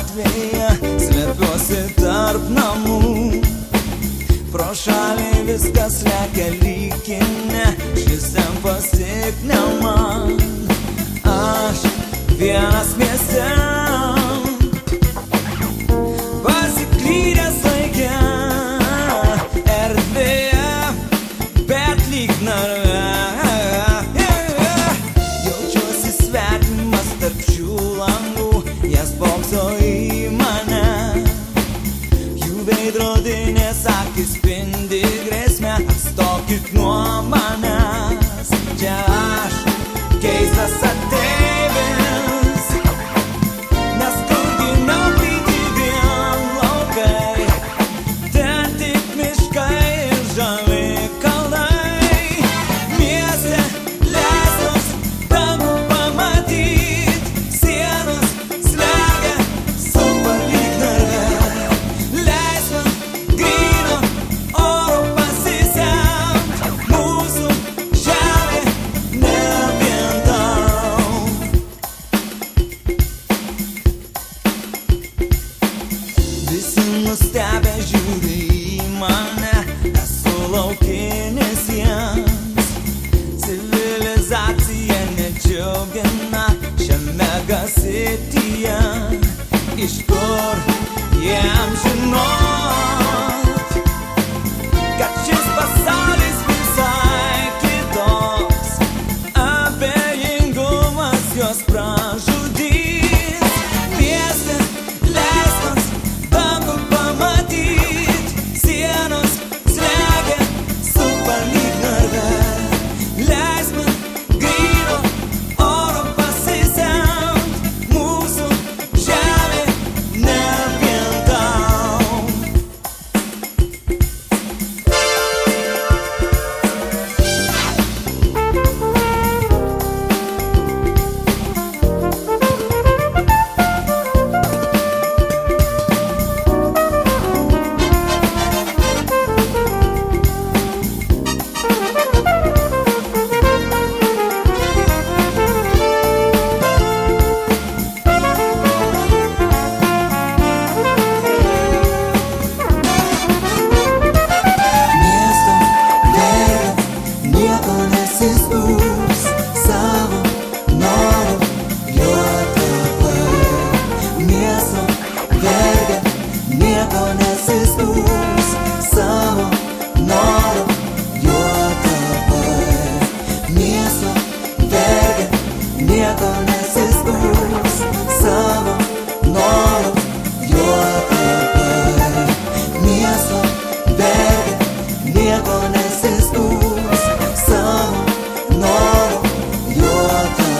gatvėje, slepiuosi tarp namų. Pro šalį viskas lekia lyginė, šis tempas tik ne man. Aš vienas mieste, pasiklydęs laike, erdvėje, bet lyg narve. Jaučiuosi svetimas tarp šių langų, jie spokso į mane. Jų veidrodinės akys spindi grėsmę, atstokit nuo manęs. Čia aš, keistas ateivis, nes kurgi neplyti vien laukai, ten tik miškai ir žali kalnai. Mieste leistos dangų pamatyt, sienos slegia supa lyg narve. Leisk man gryno oro pasisemt, mūsų žemė ne vien tau. Visi nustebę žiūri į mane, esu laukinis jiems. Civilizacija nedžiugina šiame megacityje. Iš kur jiems žinot, kad šis pasaulis visai kitoks, abejingumas juos pražudys. Mieste leistas dangų pamatyt, sienos slegia supa lyg narve. Leisk man gryno oro pasisemt, mūsų žemė ne vien tau. Nieko nesistūs savo noru, jo tapai. Miesto vergia, nieko nesistūs savo noru, jo tapai. Miesto vergia, nieko nesistūs savo noru, jo tapai. Miesto vergia, nieko nesistūs savo noru, jo tapai.